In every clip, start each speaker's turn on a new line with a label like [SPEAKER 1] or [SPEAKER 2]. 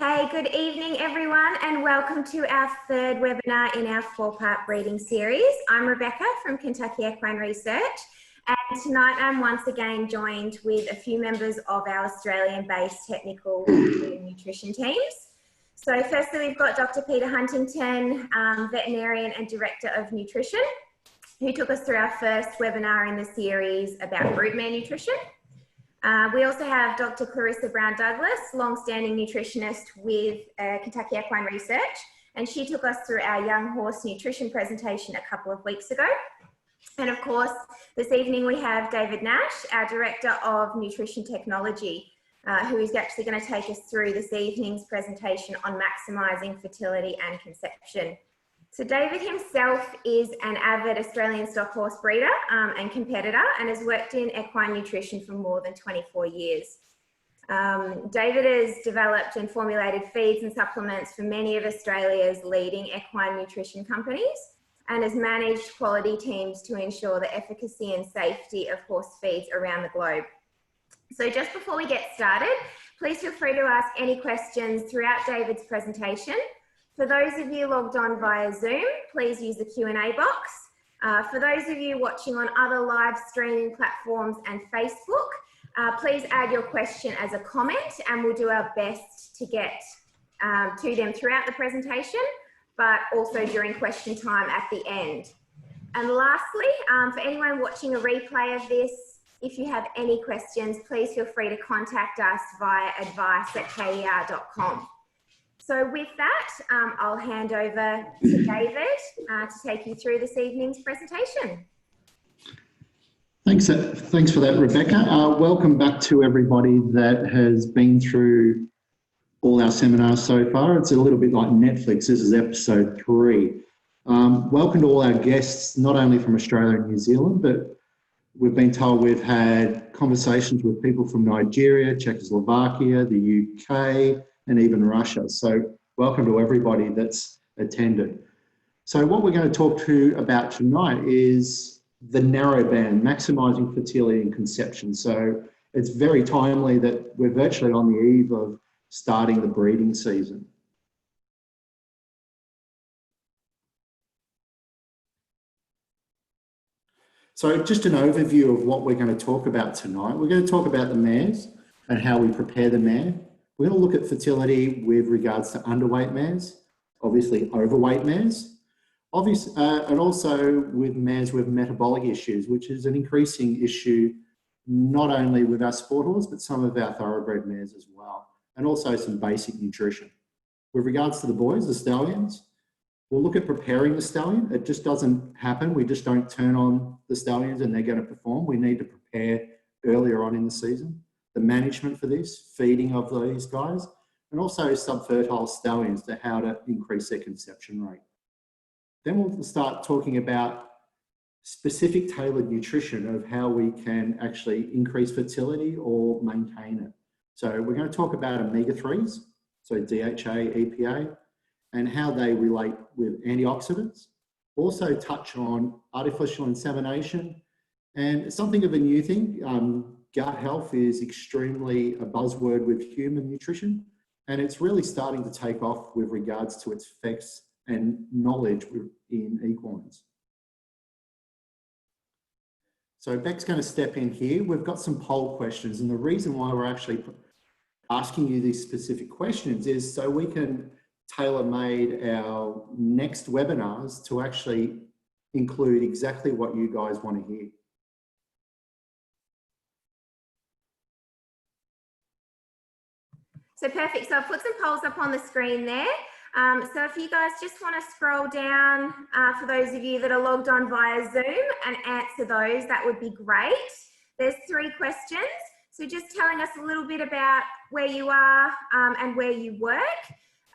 [SPEAKER 1] Hey, good evening everyone, and welcome to our third webinar in our four-part breeding series. I'm Rebecca from Kentucky Equine Research, and tonight I'm once again joined with a few members of our Australian-based technical nutrition teams. So firstly, we've got Dr. Peter Huntington, veterinarian and director of nutrition, who took us through our first webinar in the series about broodmare nutrition. We also have Dr. Clarissa Brown-Douglas, long-standing nutritionist with Kentucky Equine Research, and she took us through our young horse nutrition presentation a couple of weeks ago. And of course, this evening we have David Nash, our Director of Nutrition Technology, who is actually going to take us through this evening's presentation on maximising fertility and conception. So David himself is an avid Australian stock horse breeder and competitor, and has worked in equine nutrition for more than 24 years. David has developed and formulated feeds and supplements for many of Australia's leading equine nutrition companies, and has managed quality teams to ensure the efficacy and safety of horse feeds around the globe. So just before we get started, please feel free to ask any questions throughout David's presentation. For those of you logged on via Zoom, please use the Q&A box. For those of you watching on other live streaming platforms and Facebook, please add your question as a comment, and we'll do our best to get to them throughout the presentation, but also during question time at the end. And lastly, for anyone watching a replay of this, if you have any questions, please feel free to contact us via advice@ker.com. So with that, I'll hand over to David to take you through this evening's presentation.
[SPEAKER 2] Thanks for that, Rebecca. Welcome back to everybody that has been through all our seminars so far. It's a little bit like Netflix. This is episode 3. Welcome to all our guests, not only from Australia and New Zealand, but we've been told we've had conversations with people from Nigeria, Czechoslovakia, the UK, and even Russia. So welcome to everybody that's attended. So what we're going to talk about tonight is the narrow band, maximising fertility and conception. So it's very timely that we're virtually on the eve of starting the breeding season. So just an overview of what we're going to talk about tonight. We're going to talk about the mares and how we prepare the mare. We're going to look at fertility with regards to underweight mares, obviously overweight mares, and also with mares with metabolic issues, which is an increasing issue not only with our sport horse, but some of our thoroughbred mares as well, and also some basic nutrition. With regards to the boys, the stallions, we'll look at preparing the stallion. It just doesn't happen. We just don't turn on the stallions and they're going to perform. We need to prepare earlier on in the season. The management for this, feeding of these guys, and also subfertile stallions to how to increase their conception rate. Then we'll start talking about specific tailored nutrition of how we can actually increase fertility or maintain it. So we're going to talk about omega-3s, so DHA, EPA, and how they relate with antioxidants. Also touch on artificial insemination, and something of a new thing, gut health is extremely a buzzword with human nutrition, and it's really starting to take off with regards to its effects and knowledge in equines. So Beck's going to step in here. We've got some poll questions, and the reason why we're actually asking you these specific questions is so we can tailor-made our next webinars to actually include exactly what you guys want to hear.
[SPEAKER 1] So perfect. So I've put some polls up on the screen there. So if you guys just want to scroll down for those of you that are logged on via Zoom and answer those, that would be great. There's 3 questions. So just telling us a little bit about where you are and where you work,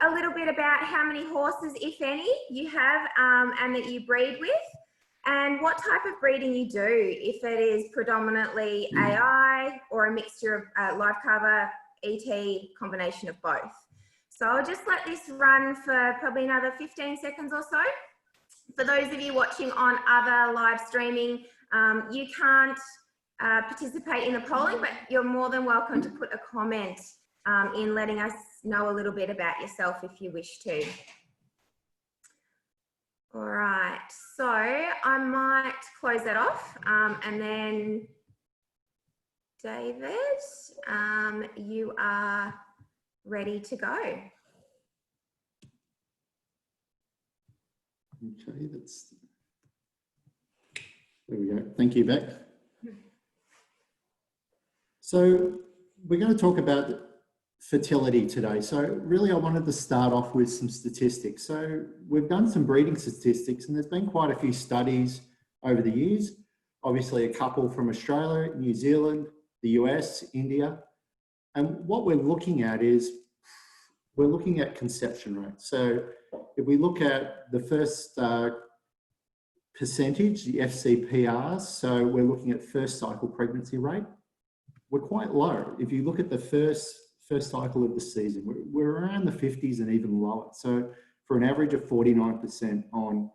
[SPEAKER 1] a little bit about how many horses, if any, you have and that you breed with, and what type of breeding you do, if it is predominantly AI or a mixture of live cover, ET, combination of both. So I'll just let this run for probably another 15 seconds or so. For those of you watching on other live streaming, you can't participate in the polling, but you're more than welcome to put a comment in letting us know a little bit about yourself if you wish to. All right, so I might close that off and then David, you are ready to go.
[SPEAKER 2] Okay, there we go. Thank you, Beck. So we're going to talk about fertility today. So really I wanted to start off with some statistics. So we've done some breeding statistics and there's been quite a few studies over the years. Obviously a couple from Australia, New Zealand, the US, India. And what we're looking at is, we're looking at conception rate. So if we look at the first percentage, the FCPRs, so we're looking at first cycle pregnancy rate, we're quite low. If you look at the first cycle of the season, we're around the 50s and even lower. So for an average of 49% on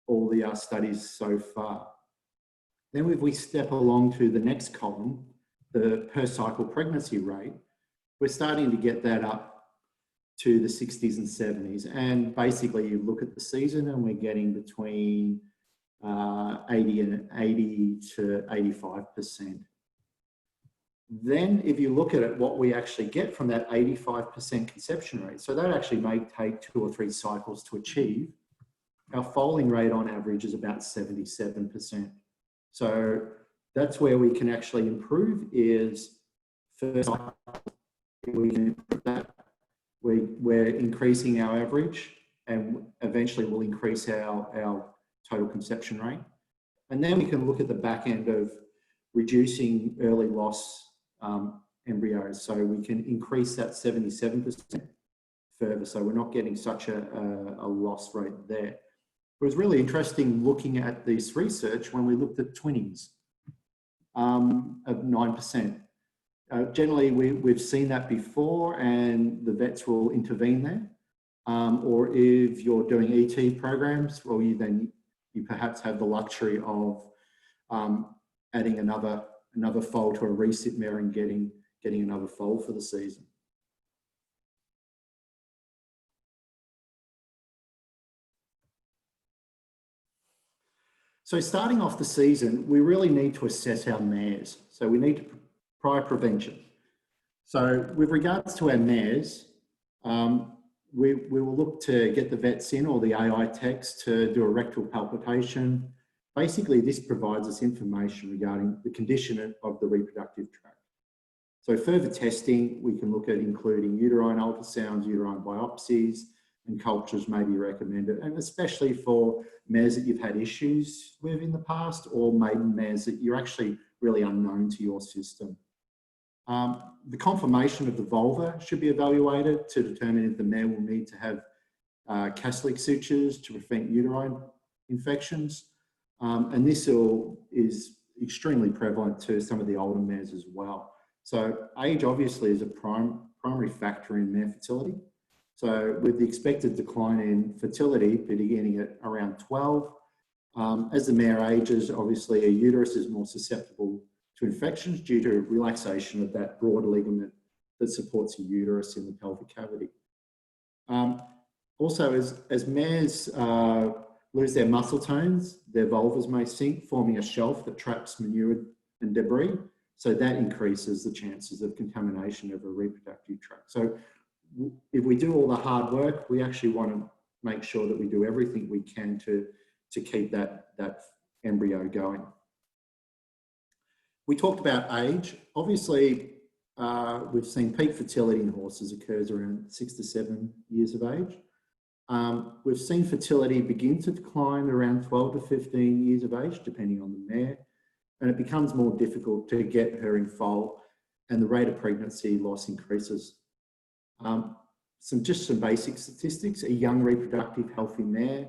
[SPEAKER 2] all the studies so far. Then if we step along to the next column, the per cycle pregnancy rate, we're starting to get that up to the 60s and 70s. And basically you look at the season and we're getting between 80 to 85%. Then if you look at it, what we actually get from that 85% conception rate, so that actually may take 2 or 3 cycles to achieve, our foaling rate on average is about 77%. So that's where we can actually improve, is first cycle, we can improve that. We're increasing our average and eventually we'll increase our total conception rate. And then we can look at the back end of reducing early loss embryos. So we can increase that 77% further. So we're not getting such a loss rate there. It was really interesting looking at this research when we looked at twinnings of 9%. Generally, we've seen that before and the vets will intervene there. Or if you're doing ET programs, well, you perhaps have the luxury of adding another foal to a resit mare and getting another foal for the season. So starting off the season, we really need to assess our mares. So we need to prior prevention. So with regards to our mares, we will look to get the vets in or the AI techs to do a rectal palpation. Basically, this provides us information regarding the condition of the reproductive tract. So further testing, we can look at including uterine ultrasounds, uterine biopsies, and cultures may be recommended, and especially for mares that you've had issues with in the past, or maiden mares that you're actually really unknown to your system. The conformation of the vulva should be evaluated to determine if the mare will need to have Catholic sutures to prevent uterine infections. And this is extremely prevalent to some of the older mares as well. So age obviously is a primary factor in mare fertility. So with the expected decline in fertility beginning at around 12, as the mare ages, obviously a uterus is more susceptible to infections due to relaxation of that broad ligament that supports the uterus in the pelvic cavity. Also, as mares lose their muscle tones, their vulvas may sink, forming a shelf that traps manure and debris. So that increases the chances of contamination of a reproductive tract. So if we do all the hard work, we actually want to make sure that we do everything we can to keep that embryo going. We talked about age. Obviously, we've seen peak fertility in horses occurs around 6 to 7 years of age. We've seen fertility begin to decline around 12 to 15 years of age, depending on the mare, and it becomes more difficult to get her in foal, and the rate of pregnancy loss increases. Some basic statistics: a young reproductive healthy mare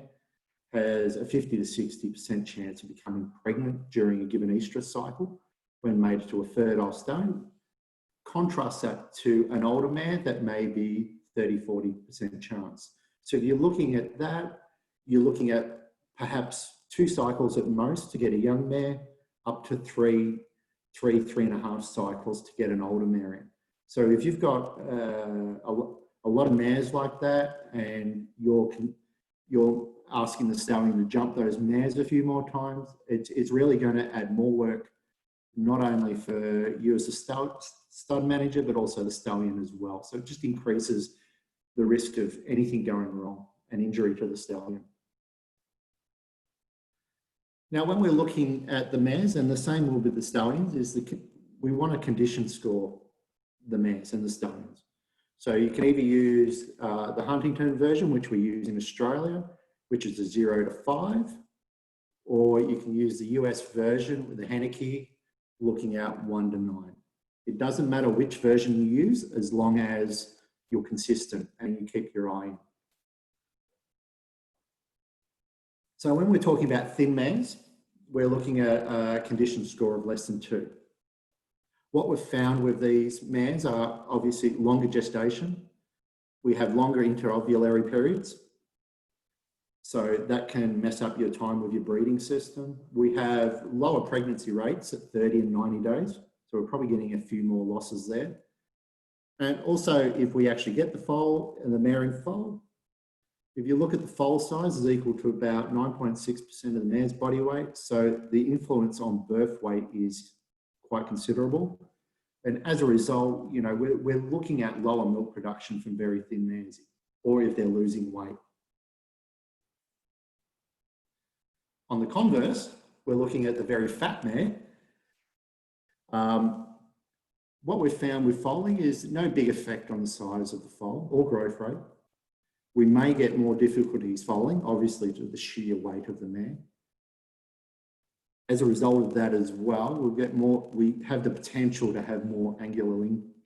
[SPEAKER 2] has a 50 to 60% chance of becoming pregnant during a given estrus cycle when mated to a fertile stone. Contrast that to an older mare that may be 30–40% chance. So if you're looking at that, you're looking at perhaps 2 cycles at most to get a young mare, up to 3.5 cycles to get an older mare in. So if you've got a lot of mares like that, and you're asking the stallion to jump those mares a few more times, it's really going to add more work, not only for you as a stud manager, but also the stallion as well. So it just increases the risk of anything going wrong, an injury to the stallion. Now, when we're looking at the mares, and the same will be the stallions, is we want to condition score the mares and the stallions. So you can either use the Huntington version, which we use in Australia, which is a 0 to 5, or you can use the US version with the Henneke, looking at 1 to 9. It doesn't matter which version you use, as long as you're consistent and you keep your eye in. So when we're talking about thin mares, we're looking at a condition score of less than 2. What we've found with these mares are obviously longer gestation. We have longer interovulatory periods. So that can mess up your time with your breeding system. We have lower pregnancy rates at 30 and 90 days. So we're probably getting a few more losses there. And also, if we actually get the foal and the mare in foal, if you look at the foal size, is equal to about 9.6% of the mare's body weight. So the influence on birth weight is quite considerable. And as a result, you know, we're looking at lower milk production from very thin mares, or if they're losing weight. On the converse, we're looking at the very fat mare. What we've found with foaling is no big effect on the size of the foal or growth rate. We may get more difficulties foaling, obviously, to the sheer weight of the mare. As a result of that as well, we have the potential to have more angular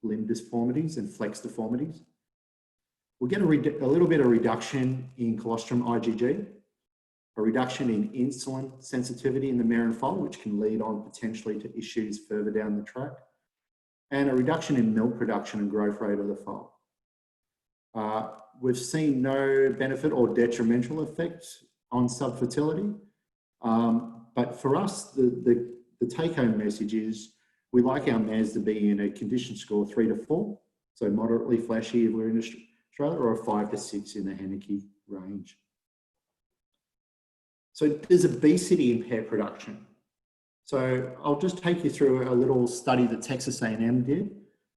[SPEAKER 2] limb deformities and flex deformities. We'll get a little bit of reduction in colostrum IgG, a reduction in insulin sensitivity in the mare and foal, which can lead on potentially to issues further down the track, and a reduction in milk production and growth rate of the foal. We've seen no benefit or detrimental effects on subfertility. But for us, the take-home message is we like our mares to be in a condition score 3 to 4, so moderately flashy if we're in Australia, or a 5 to 6 in the Henneke range. So does obesity impair production? So I'll just take you through a little study that Texas A&M did.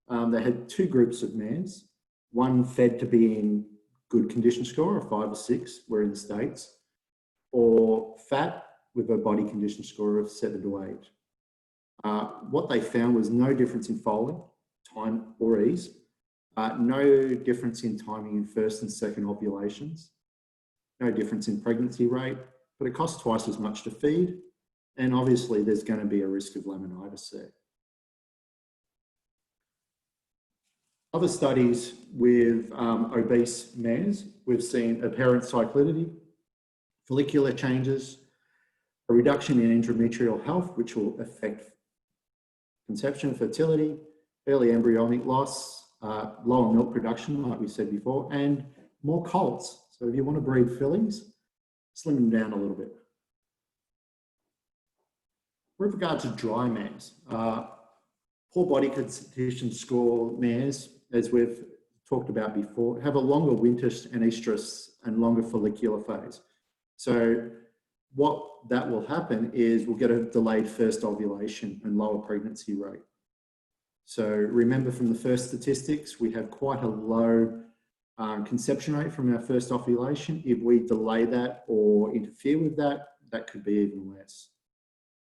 [SPEAKER 2] They had 2 groups of mares, one fed to be in good condition score, a 5 or 6, we're in the States, or fat with a body condition score of 7 to 8. What they found was no difference in foaling, time or ease, no difference in timing in first and second ovulations, no difference in pregnancy rate, but it costs twice as much to feed, and obviously there's going to be a risk of laminitis there. Other studies with obese mares, we've seen apparent cyclidity, follicular changes, a reduction in endometrial health, which will affect conception, fertility, early embryonic loss, lower milk production, like we said before, and more colts. So if you want to breed fillies, slim them down a little bit. With regard to dry mares, poor body condition score mares, as we've talked about before, have a longer winter and estrus and longer follicular phase. So what that will happen is we'll get a delayed first ovulation and lower pregnancy rate. So remember from the first statistics, we have quite a low conception rate from our first ovulation. If we delay that or interfere with that, that could be even less.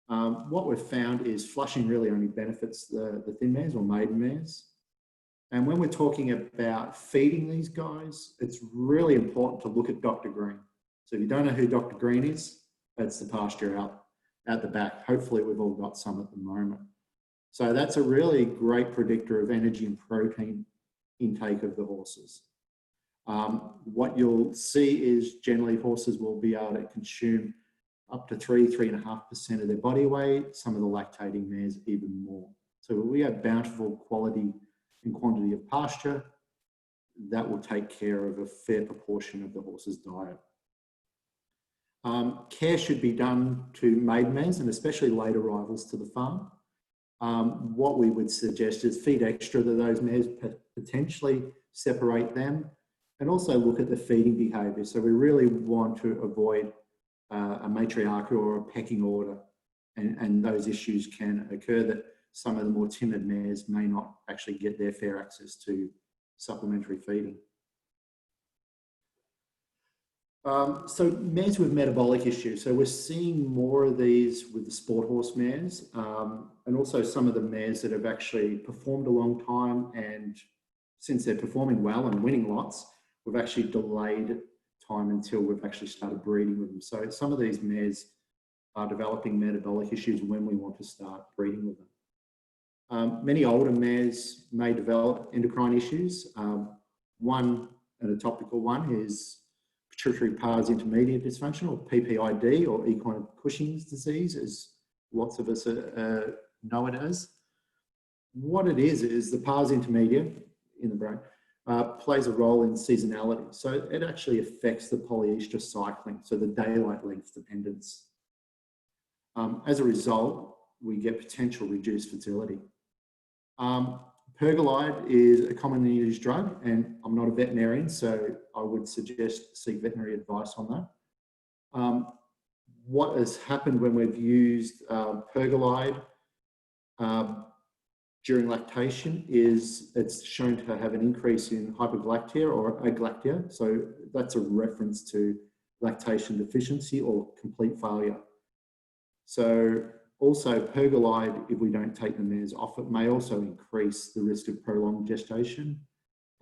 [SPEAKER 2] What we've found is flushing really only benefits the thin mares or maiden mares. And when we're talking about feeding these guys, it's really important to look at Dr. Green. So if you don't know who Dr. Green is, that's the pasture out the back. Hopefully we've all got some at the moment. So that's a really great predictor of energy and protein intake of the horses. What you'll see is generally horses will be able to consume up to 3.5% of their body weight, some of the lactating mares even more. So we have bountiful quality and quantity of pasture that will take care of a fair proportion of the horse's diet. Care should be done to maiden mares and especially late arrivals to the farm. What we would suggest is feed extra to those mares, potentially separate them, and also look at the feeding behaviour. So we really want to avoid a matriarchal or a pecking order, and those issues can occur that some of the more timid mares may not actually get their fair access to supplementary feeding. So mares with metabolic issues. So we're seeing more of these with the sport horse mares, and also some of the mares that have actually performed a long time, and since they're performing well and winning lots, we've actually delayed time until we've actually started breeding with them. So some of these mares are developing metabolic issues when we want to start breeding with them. Many older mares may develop endocrine issues. One, and a topical one, is pituitary pars intermediate dysfunction, or PPID, or equine Cushing's disease, as lots of us know it as. What it is the pars intermediate in the brain plays a role in seasonality. So it actually affects the polyestrous cycling, so the daylight length dependence. As a result, we get potential reduced fertility. Pergolide is a commonly used drug, and I'm not a veterinarian, so I would suggest seek veterinary advice on that. What has happened when we've used pergolide during lactation is it's shown to have an increase in hypergalactia or agalactia. So that's a reference to lactation deficiency or complete failure. So also pergolide, if we don't take the mares off it, may also increase the risk of prolonged gestation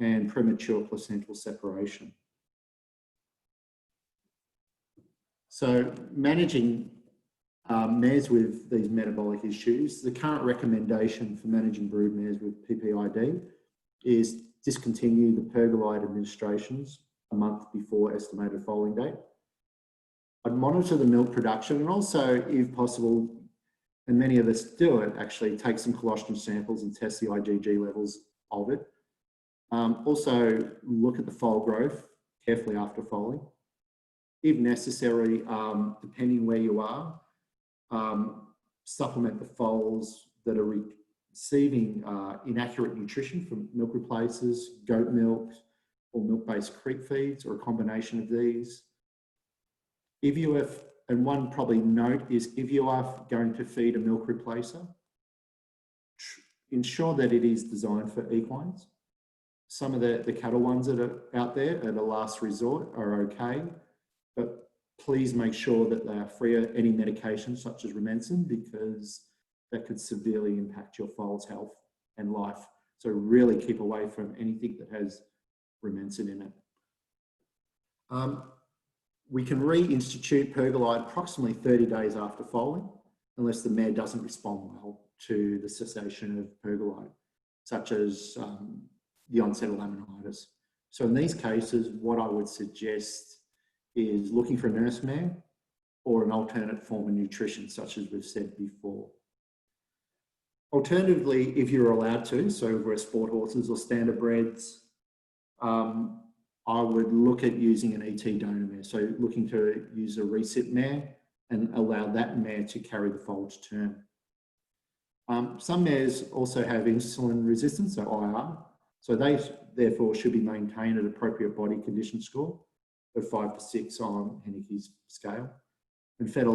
[SPEAKER 2] and premature placental separation. So managing mares with these metabolic issues, the current recommendation for managing brood mares with PPID is discontinue the pergolide administrations a month before estimated foaling date. I'd monitor the milk production, and also, if possible, and many of us do it, actually take some colostrum samples and test the IgG levels of it. Also look at the foal growth carefully after foaling. If necessary, depending where you are, supplement the foals that are receiving inaccurate nutrition from milk replacers, goat milk, or milk-based creek feeds, or a combination of these. If you have, and one probably note is, if you are going to feed a milk replacer, ensure that it is designed for equines. Some of the cattle ones that are out there at a last resort are okay, but please make sure that they are free of any medications such as Rumensin, because that could severely impact your foal's health and life. So really keep away from anything that has Rumensin in it. We can reinstitute pergolide approximately 30 days after foaling, unless the mare doesn't respond well to the cessation of pergolide, such as the onset of laminitis. So in these cases, what I would suggest is looking for a nurse mare or an alternate form of nutrition, such as we've said before. Alternatively, if you're allowed to, so we're sport horses or standard breds, I would look at using an ET donor mare. So looking to use a recip mare and allow that mare to carry the foal to term. Some mares also have insulin resistance, so IR. So they therefore should be maintained at appropriate body condition score of 5 to 6 on Henneke's scale, and fed a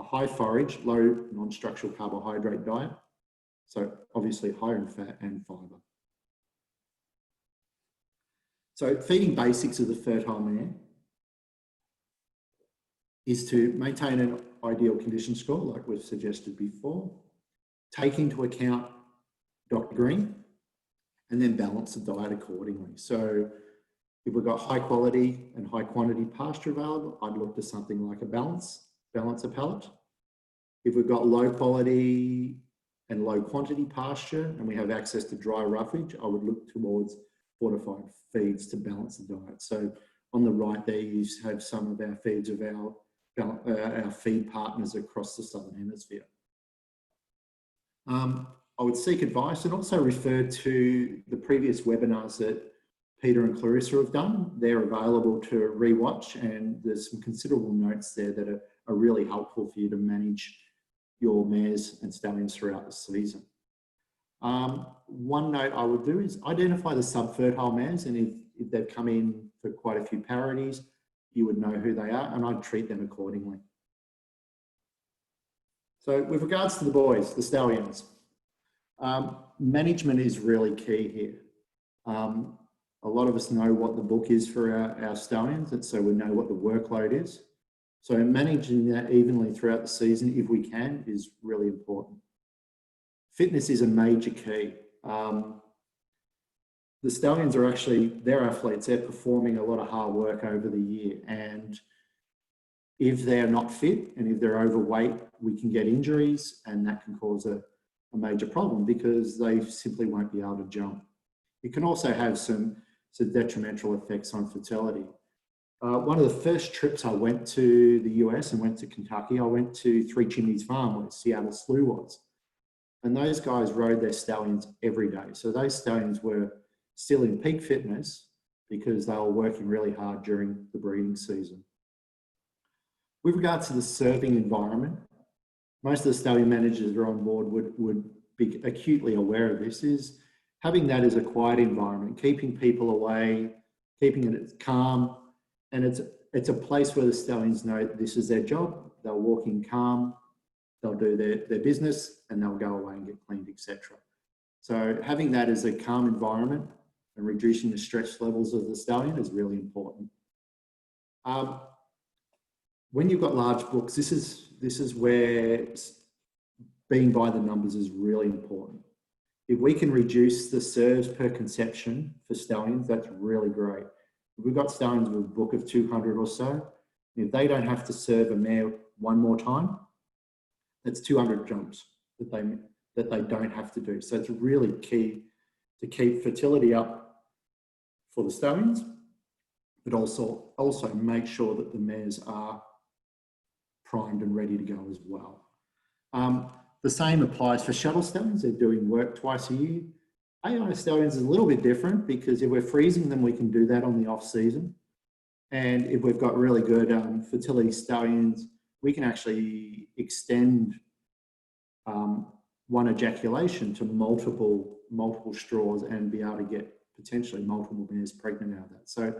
[SPEAKER 2] high forage, low non-structural carbohydrate diet. So obviously higher in fat and fibre. So feeding basics of the fertile mare is to maintain an ideal condition score, like we've suggested before, take into account Dr. Green, and then balance the diet accordingly. So if we've got high quality and high quantity pasture available, I'd look to something like a balancer pellet. If we've got low quality and low quantity pasture and we have access to dry roughage, I would look towards fortified feeds to balance the diet. So on the right there, you have some of our feeds of our feed partners across the Southern Hemisphere. I would seek advice and also refer to the previous webinars that Peter and Clarissa have done. They're available to rewatch, and there's some considerable notes there that are really helpful for you to manage your mares and stallions throughout the season. One note I would do is identify the subfertile mares, and if they've come in for quite a few parities, you would know who they are, and I'd treat them accordingly. So with regards to the boys, the stallions, management is really key here. A lot of us know what the book is for our stallions, and so we know what the workload is. So managing that evenly throughout the season, if we can, is really important. Fitness is a major key. The stallions are actually, they're athletes, they're performing a lot of hard work over the year. And if they're not fit and if they're overweight, we can get injuries, and that can cause a major problem because they simply won't be able to jump. It can also have some detrimental effects on fertility. One of the first trips I went to the US and went to Kentucky, I went to Three Chimneys Farm where Seattle Slough was. And those guys rode their stallions every day. So those stallions were still in peak fitness because they were working really hard during the breeding season. With regards to the serving environment, most of the stallion managers that are on board would be acutely aware of this, is having that as a quiet environment, keeping people away, keeping it calm, and it's a place where the stallions know this is their job. They'll walk in calm, they'll do their business, and they'll go away and get cleaned, etc. So having that as a calm environment and reducing the stress levels of the stallion is really important. When you've got large books, this is where being by the numbers is really important. If we can reduce the serves per conception for stallions, that's really great. If we've got stallions with a book of 200 or so, if they don't have to serve a mare one more time, that's 200 jumps that they don't have to do. So it's really key to keep fertility up for the stallions, but also make sure that the mares are primed and ready to go as well. The same applies for shuttle stallions. They're doing work twice a year. AI stallions is a little bit different because if we're freezing them, we can do that on the off season. And if we've got really good fertility stallions, we can actually extend one ejaculation to multiple straws and be able to get potentially multiple mares pregnant out of that. So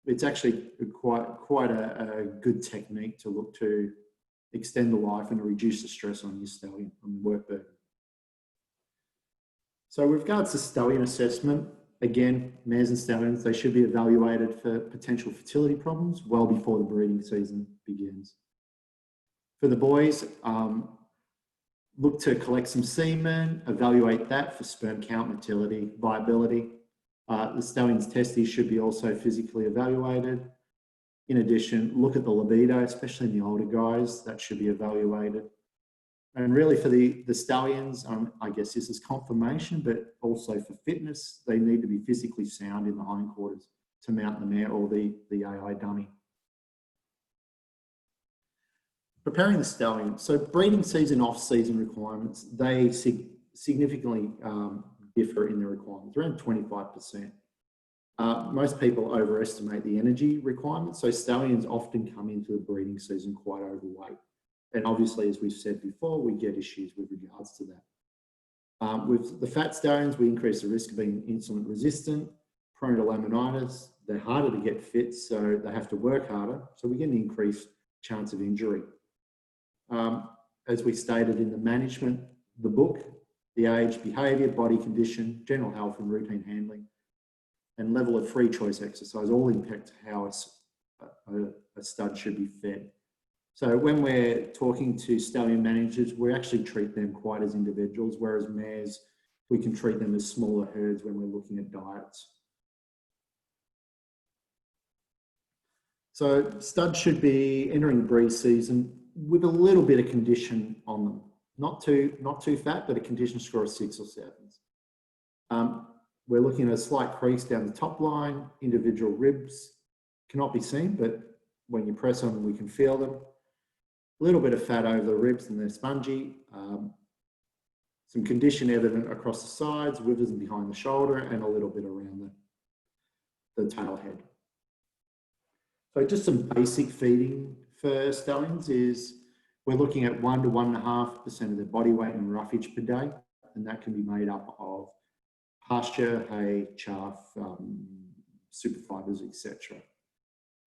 [SPEAKER 2] it's actually quite a good technique to look to extend the life and to reduce the stress on your stallion, on the work burden. So with regards to stallion assessment, again, mares and stallions, they should be evaluated for potential fertility problems well before the breeding season begins. For the boys, look to collect some semen, evaluate that for sperm count, motility, viability. The stallion's testes should be also physically evaluated. In addition, look at the libido, especially in the older guys, that should be evaluated. And really for the stallions, I guess this is confirmation, but also for fitness, they need to be physically sound in the hindquarters to mount the mare or the AI dummy. Preparing the stallion. So breeding season, off-season requirements, they significantly differ in their requirements, around 25%. Most people overestimate the energy requirements, so stallions often come into the breeding season quite overweight. And obviously, as we've said before, we get issues with regards to that. With the fat stallions, we increase the risk of being insulin resistant, prone to laminitis. They're harder to get fit, so they have to work harder. So we get an increased chance of injury. As we stated in the management, the book, the age, behaviour, body condition, general health and routine handling, and level of free choice exercise all impact how a stud should be fed. So when we're talking to stallion managers, we actually treat them quite as individuals, whereas mares, we can treat them as smaller herds when we're looking at diets. So studs should be entering the breed season with a little bit of condition on them. Not too fat, but a condition score of 6 or 7. We're looking at a slight crease down the top line. Individual ribs cannot be seen, but when you press on them, we can feel them. A little bit of fat over the ribs and they're spongy. Some condition evident across the sides, withers and behind the shoulder, and a little bit around the tail head. So just some basic feeding for stallions is We're looking at 1 to 1.5% of their body weight in roughage per day, and that can be made up of pasture, hay, chaff, super fibres, etc.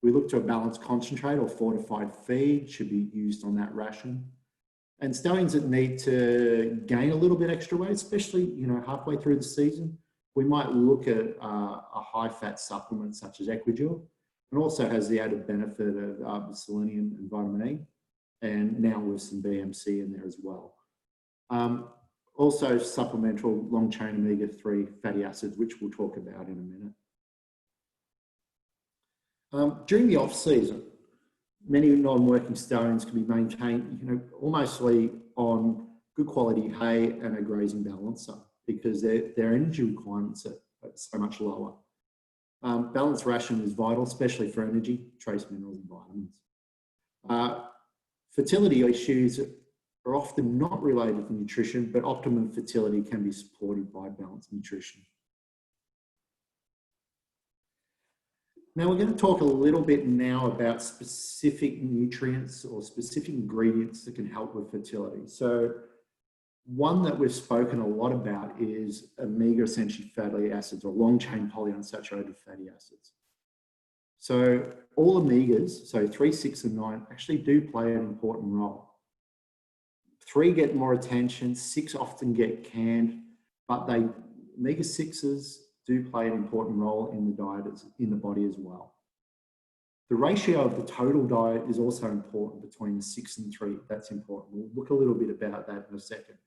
[SPEAKER 2] We look to a balanced concentrate or fortified feed should be used on that ration. And stallions that need to gain a little bit extra weight, especially halfway through the season, we might look at a high-fat supplement such as Equidual, and also has the added benefit of selenium and vitamin E, and now with some BMC in there as well. Also supplemental long-chain omega-3 fatty acids, which we'll talk about in a minute. During the off-season, many non-working stallions can be maintained, almostly on good quality hay and a grazing balancer, because their energy requirements are so much lower. Balanced ration is vital, especially for energy, trace minerals and vitamins. Fertility issues are often not related to nutrition, but optimum fertility can be supported by balanced nutrition. Now we're going to talk a little bit now about specific nutrients or specific ingredients that can help with fertility. So one that we've spoken a lot about is omega-essential fatty acids or long-chain polyunsaturated fatty acids. So all omegas, so 3, 6 and 9, actually do play an important role. 3 get more attention, 6 often get canned, but omega-6s do play an important role in the diet, in the body as well. The ratio of the total diet is also important between the 6 and 3. That's important. We'll look a little bit about that in a second.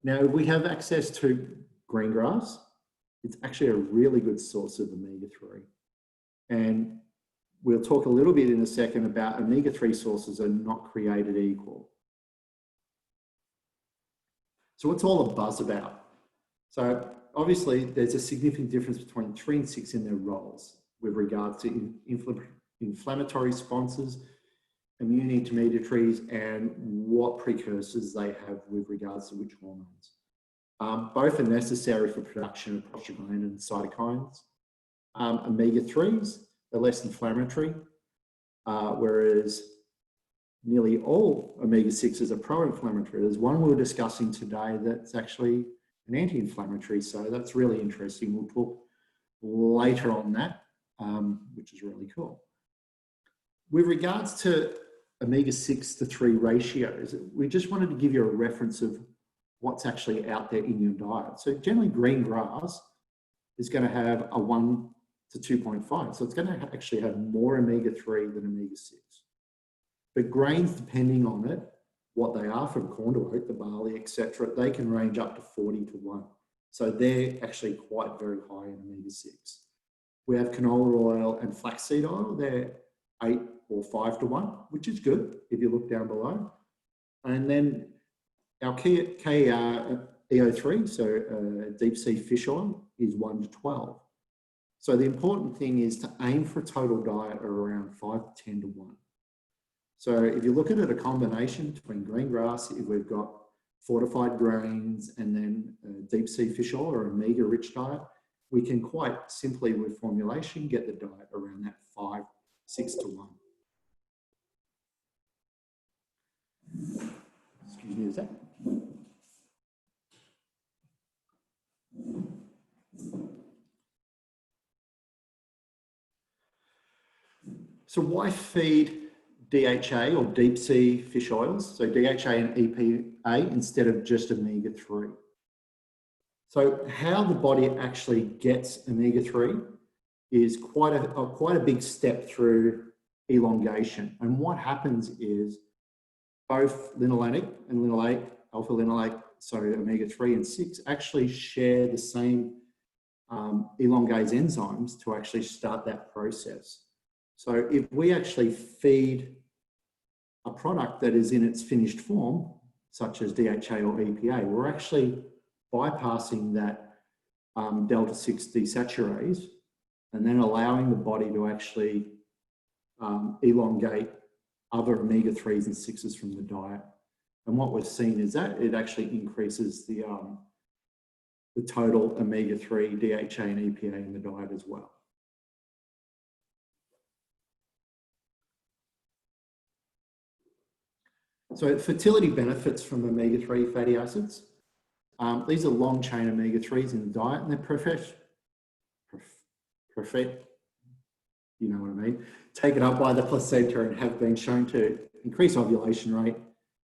[SPEAKER 2] Now, if we have access to green grass, it's actually a really good source of omega-3. And we'll talk a little bit in a second about omega-3 sources are not created equal. So what's all the buzz about? So obviously there's a significant difference between 3 and 6 in their roles with regards to inflammatory responses, immune intermediaries, and what precursors they have with regards to which hormones. Both are necessary for production of prostaglandin and cytokines. Omega-3s are less inflammatory, whereas nearly all omega-6s are pro-inflammatory. There's one we were discussing today that's actually an anti-inflammatory, so that's really interesting. We'll talk later on that, which is really cool. With regards to omega-6 to 3 ratios, we just wanted to give you a reference of what's actually out there in your diet. So generally green grass is going to have a 1 to 2.5. So it's going to actually have more omega-3 than omega-6. But grains, depending on it, what they are, from corn to oat, the barley, etc., they can range up to 40 to 1. So they're actually quite very high in omega-6. We have canola oil and flaxseed oil. They're 8 or 5 to 1, which is good if you look down below. And then our KEO3, so deep sea fish oil, is 1 to 12. So the important thing is to aim for a total diet of around 5 to 10 to 1. So if you look at it, a combination between green grass, if we've got fortified grains and then deep sea fish oil or omega-rich diet, we can quite simply with formulation get the diet around that 5, 6 to 1. Excuse me a sec. So why feed DHA or deep sea fish oils, so DHA and EPA instead of just omega-3? So how the body actually gets omega-3 is quite a big step through elongation. And what happens is both linolenic and linoleic, alpha linolenic, sorry, omega-3 and 6 actually share the same elongase enzymes to actually start that process. So if we actually feed a product that is in its finished form, such as DHA or EPA, we're actually bypassing that delta-6 desaturase and then allowing the body to actually elongate other omega-3s and 6s from the diet. And what we're seeing is that it actually increases the total omega-3, DHA and EPA in the diet as well. So fertility benefits from omega-3 fatty acids. These are long chain omega-3s in the diet, and they're you know what I mean, taken up by the placenta and have been shown to increase ovulation rate,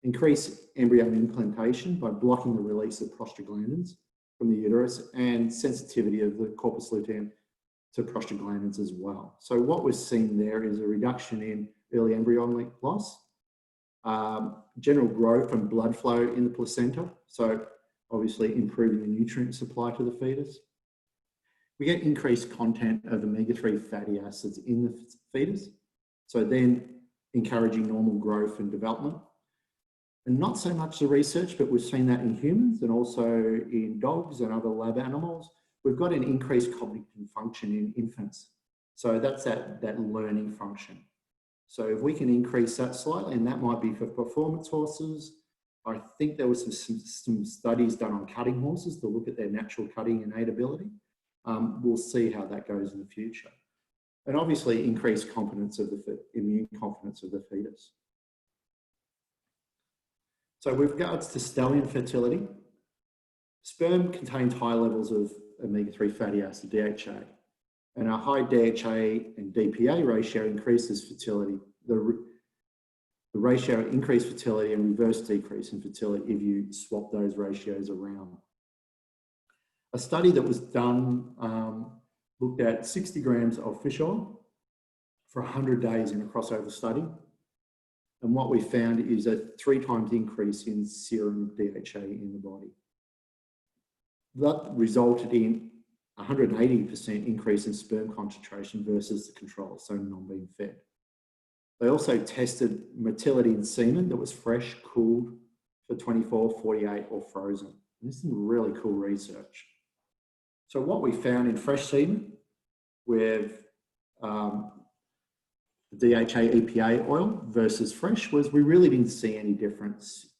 [SPEAKER 2] increase embryo implantation by blocking the release of prostaglandins from the uterus, and sensitivity of the corpus luteum to prostaglandins as well. So what we're seeing there is a reduction in early embryonic loss, general growth and blood flow in the placenta, so obviously improving the nutrient supply to the fetus. We get increased content of omega-3 fatty acids in the fetus, so then encouraging normal growth and development. And not so much the research, but we've seen that in humans and also in dogs and other lab animals. We've got an increased cognitive function in infants. So that's that learning function. So if we can increase that slightly, and that might be for performance horses. I think there was some studies done on cutting horses to look at their natural cutting innate ability. We'll see how that goes in the future. And obviously increased competence of the immune competence of the fetus. So with regards to stallion fertility, sperm contains high levels of omega-3 fatty acid, DHA, and a high DHA and DPA ratio increases fertility. The ratio increased fertility and reverse decrease in fertility if you swap those ratios around. A study that was done looked at 60 grams of fish oil for 100 days in a crossover study. And what we found is a 3 times increase in serum DHA in the body. That resulted in 180% increase in sperm concentration versus the control, so non-being fed. They also tested motility in semen that was fresh, cooled for 24, 48, or frozen. And this is really cool research. So what we found in fresh semen with DHA EPA oil versus fresh was we really didn't see any difference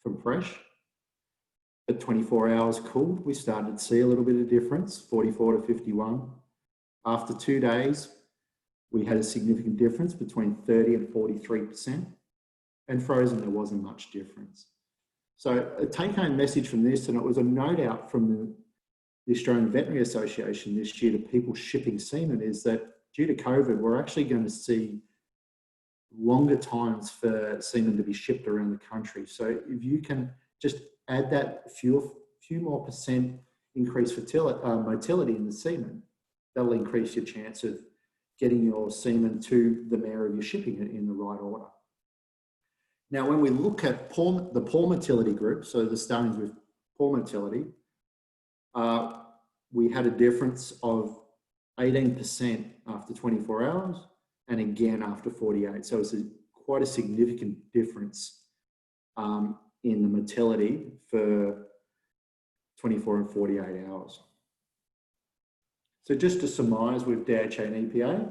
[SPEAKER 2] from fresh. At 24 hours cooled, we started to see a little bit of difference, 44 to 51. After 2 days, we had a significant difference between 30 and 43%. And frozen, there wasn't much difference. So a take-home message from this, and it was a note out from the Australian Veterinary Association this year to people shipping semen, is that due to COVID, we're actually going to see longer times for semen to be shipped around the country. So if you can just add that few more percent increased motility in the semen, that'll increase your chance of getting your semen to the mare if you're shipping it in the right order. Now, when we look at the poor motility group, so the stallions with poor motility, we had a difference of 18% after 24 hours and again after 48. So it's quite a significant difference in the motility for 24 and 48 hours. So just to surmise with DHA and EPA,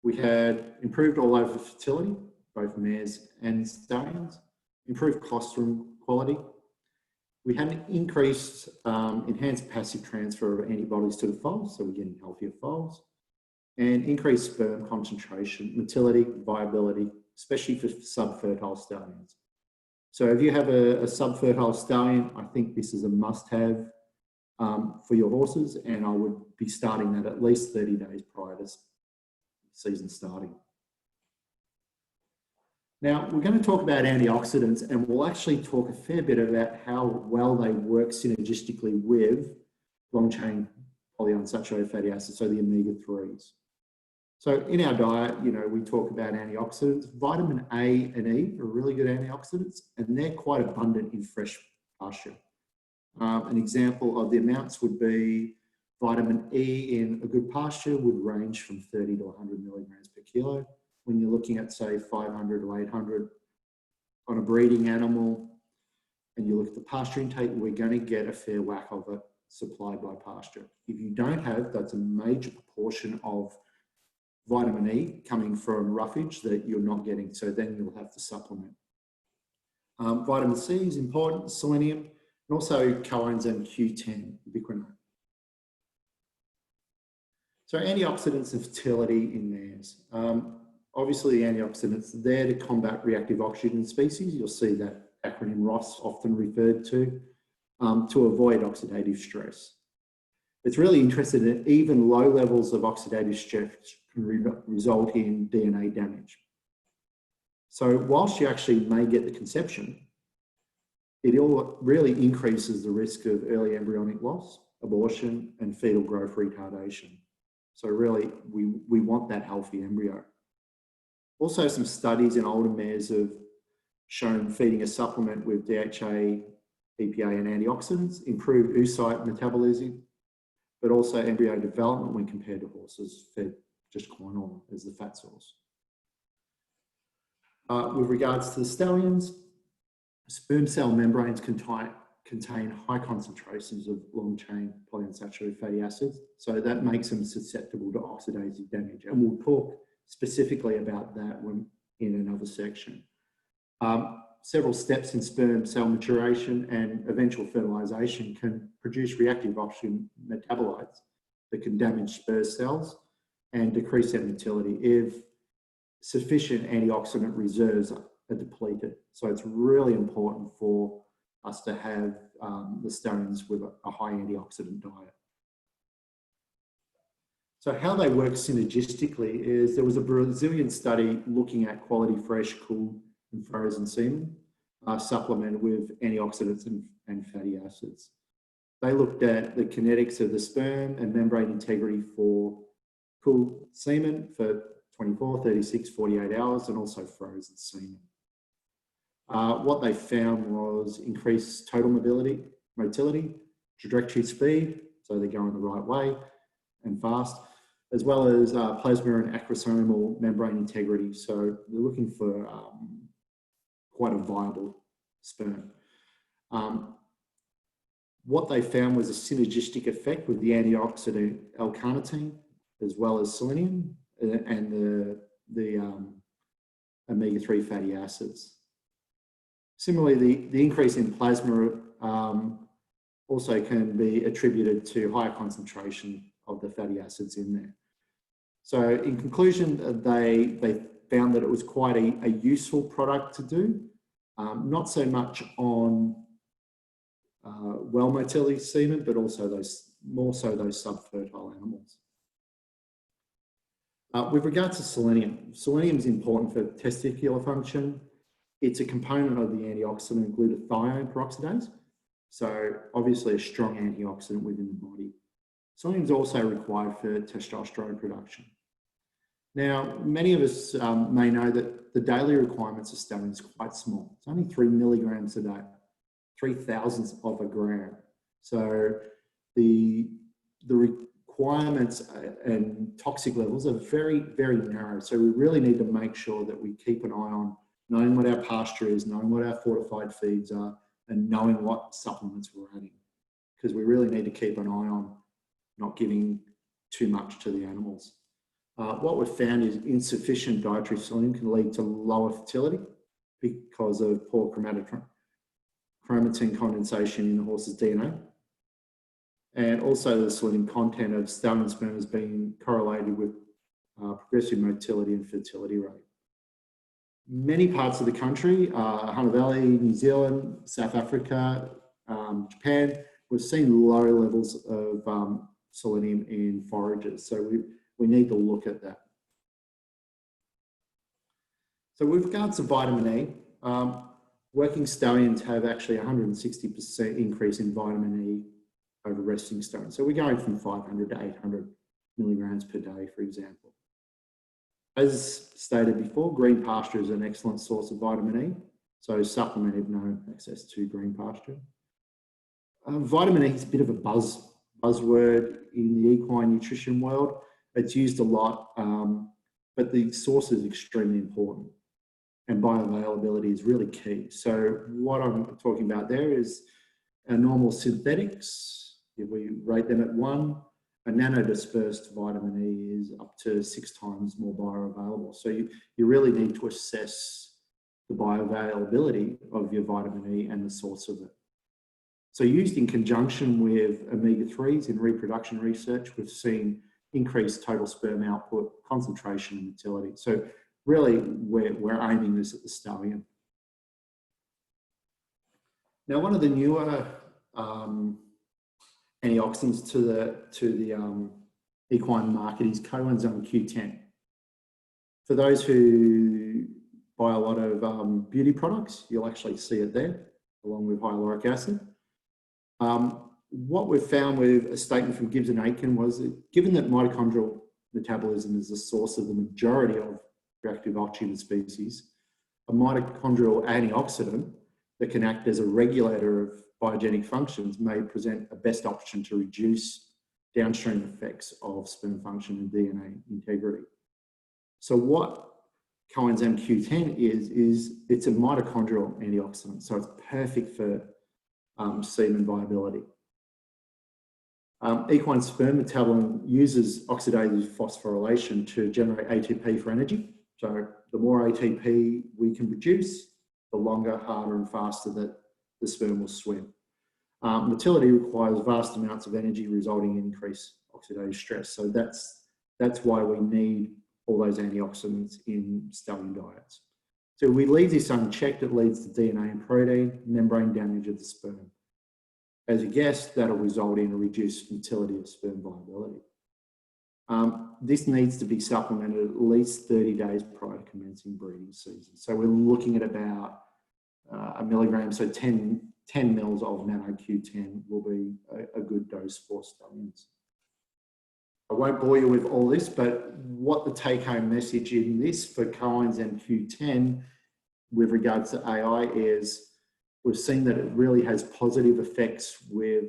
[SPEAKER 2] we had improved all over fertility, both mares and stallions, improved colostrum quality. We had an increased enhanced passive transfer of antibodies to the foals, so we're getting healthier foals, and increased sperm concentration, motility, viability, especially for subfertile stallions. So if you have a subfertile stallion, I think this is a must-have for your horses, and I would be starting that at least 30 days prior to season starting. Now, we're going to talk about antioxidants, and we'll actually talk a fair bit about how well they work synergistically with long-chain polyunsaturated fatty acids, so the omega-3s. So in our diet, you know, we talk about antioxidants. Vitamin A and E are really good antioxidants, and they're quite abundant in fresh pasture. An example of the amounts would be vitamin E in a good pasture would range from 30 to 100 milligrams per kilo. When you're looking at, say, 500 to 800 on a breeding animal, and you look at the pasture intake, we're going to get a fair whack of it supplied by pasture. If you don't have, that's a major proportion of vitamin E coming from roughage that you're not getting, so then you'll have to supplement. Vitamin C is important, selenium, and also coenzyme Q10, ubiquinone. So antioxidants and fertility in mares. obviously the antioxidants are there to combat reactive oxygen species. You'll see that acronym ROS often referred to avoid oxidative stress. It's really interesting that even low levels of oxidative stress can result in DNA damage. So whilst you actually may get the conception, it all really increases the risk of early embryonic loss, abortion, and fetal growth retardation. So really, we want that healthy embryo. Also, some studies in older mares have shown feeding a supplement with DHA, EPA, and antioxidants improve oocyte metabolism, but also embryo development when compared to horses fed just corn oil as the fat source. With regards to the stallions, sperm cell membranes contain high concentrations of long-chain polyunsaturated fatty acids, so that makes them susceptible to oxidative damage. And we'll talk specifically about that in another section. Several steps in sperm cell maturation and eventual fertilization can produce reactive oxygen metabolites that can damage sperm cells and decrease their motility if sufficient antioxidant reserves are depleted. So it's really important for us to have the stallions with a high antioxidant diet. So how they work synergistically is there was a Brazilian study looking at quality fresh, cooled and frozen semen supplemented with antioxidants and fatty acids. They looked at the kinetics of the sperm and membrane integrity for cooled semen for 24, 36, 48 hours, and also frozen semen. What they found was increased total motility, trajectory speed, so they're going the right way and fast, as well as plasma and acrosomal membrane integrity. So they're looking for quite a viable sperm. What they found was a synergistic effect with the antioxidant L-carnitine, as well as selenium and the omega-3 fatty acids. Similarly, the increase in plasma also can be attributed to higher concentration of the fatty acids in there. So in conclusion, they found that it was quite a useful product to do, not so much on well motility semen, but also more so those subfertile animals. With regard to selenium, selenium is important for testicular function. It's a component of the antioxidant glutathione peroxidase, so obviously a strong antioxidant within the body. Selenium is also required for testosterone production. Now, many of us may know that the daily requirements of stallion is quite small. It's only 3 milligrams a day, 0.003 of a gram. So the requirements and toxic levels are very, very narrow. So we really need to make sure that we keep an eye on knowing what our pasture is, knowing what our fortified feeds are, and knowing what supplements we're adding. Because we really need to keep an eye on not giving too much to the animals. What we've found is insufficient dietary selenium can lead to lower fertility because of poor chromatin condensation in the horse's DNA. And also the selenium content of stallion sperm has been correlated with progressive motility and fertility rate. Many parts of the country, Hunter Valley, New Zealand, South Africa, Japan, we've seen low levels of selenium in forages. So we need to look at that. So with regards to vitamin E, working stallions have actually 160% increase in vitamin E over resting stallions. So we're going from 500 to 800 milligrams per day, for example. As stated before, green pasture is an excellent source of vitamin E, so supplement if no access to green pasture. Vitamin E is a bit of a buzzword in the equine nutrition world. It's used a lot, but the source is extremely important, and bioavailability is really key. So what I'm talking about there is our normal synthetics. If we rate them at 1, a nanodispersed vitamin E is up to 6 times more bioavailable. So you really need to assess the bioavailability of your vitamin E and the source of it. So used in conjunction with omega-3s in reproduction research, we've seen increased total sperm output, concentration and motility. So really we're aiming this at the stallion. Now, one of the newer antioxidants to the equine market is coenzyme Q10. For those who buy a lot of beauty products, you'll actually see it there, along with hyaluronic acid. What we've found with a statement from Gibbs and Aitken was that given that mitochondrial metabolism is the source of the majority of reactive oxygen species, a mitochondrial antioxidant that can act as a regulator of biogenic functions may present a best option to reduce downstream effects of sperm function and DNA integrity. So what coenzyme Q10 is it's a mitochondrial antioxidant, so it's perfect for semen viability. Equine sperm metabolism uses oxidative phosphorylation to generate ATP for energy. So the more ATP we can produce, the longer, harder and faster that the sperm will swim. Motility requires vast amounts of energy, resulting in increased oxidative stress. So that's why we need all those antioxidants in stallion diets. So we leave this unchecked, it leads to DNA and protein, membrane damage of the sperm. As you guessed, that'll result in a reduced motility of sperm viability. This needs to be supplemented at least 30 days prior to commencing breeding season. So we're looking at about a milligram, so 10 mils of nano Q10 will be a good dose for stallions. I won't bore you with all this, but what the take-home message in this for coenzyme Q10 with regards to AI is we've seen that it really has positive effects with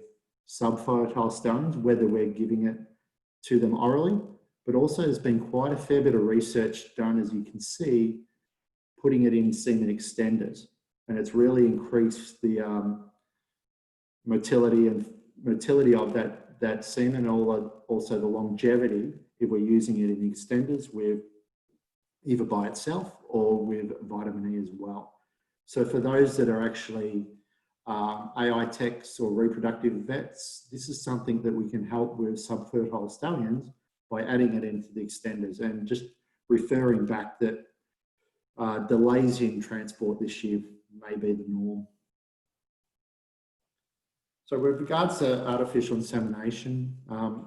[SPEAKER 2] subfertile stallions, whether we're giving it to them orally, but also there's been quite a fair bit of research done, as you can see, putting it in semen extenders. And it's really increased the motility of that semen, also the longevity if we're using it in extenders with either by itself or with vitamin E as well. So for those that are actually AI techs or reproductive vets, this is something that we can help with subfertile stallions by adding it into the extenders, and just referring back that delays in transport this year may be the norm. So with regards to artificial insemination,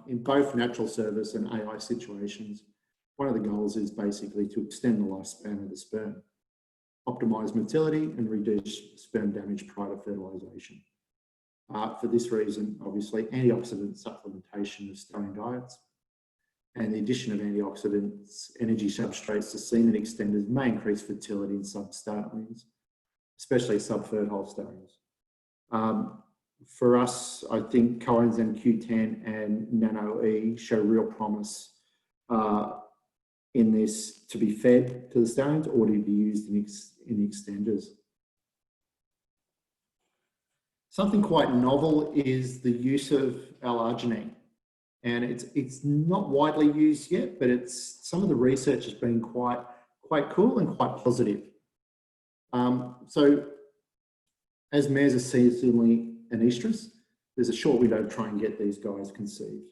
[SPEAKER 2] in both natural service and AI situations, one of the goals is basically to extend the lifespan of the sperm, optimize motility and reduce sperm damage prior to fertilization. For this reason, obviously, antioxidant supplementation of stallion diets and the addition of antioxidants, energy substrates to semen extenders may increase fertility in sub-stallions, especially subfertile stallions. For us, I think coenzyme Q10 and nano E show real promise in this to be fed to the stallions or to be used in extenders. Something quite novel is the use of L-arginine, and it's not widely used yet, but some of the research has been quite cool and quite positive. So as mares are seasonally anestrous, there's a short window to try and get these guys conceived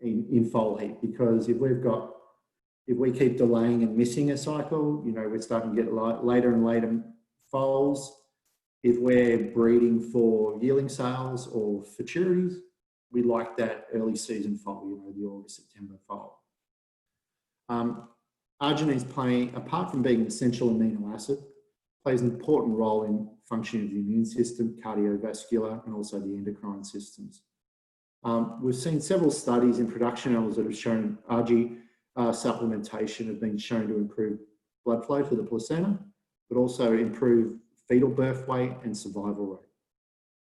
[SPEAKER 2] in foal heat, because if we keep delaying and missing a cycle, we're starting to get later and later foals. If we're breeding for yearling sales or futurities, we like that early season foal, the August, September foal. Arginine is playing, apart from being an essential amino acid, plays an important role in functioning of the immune system, cardiovascular, and also the endocrine systems. We've seen several studies in production animals that have shown Argi supplementation have been shown to improve blood flow to the placenta, but also improve fetal birth weight and survival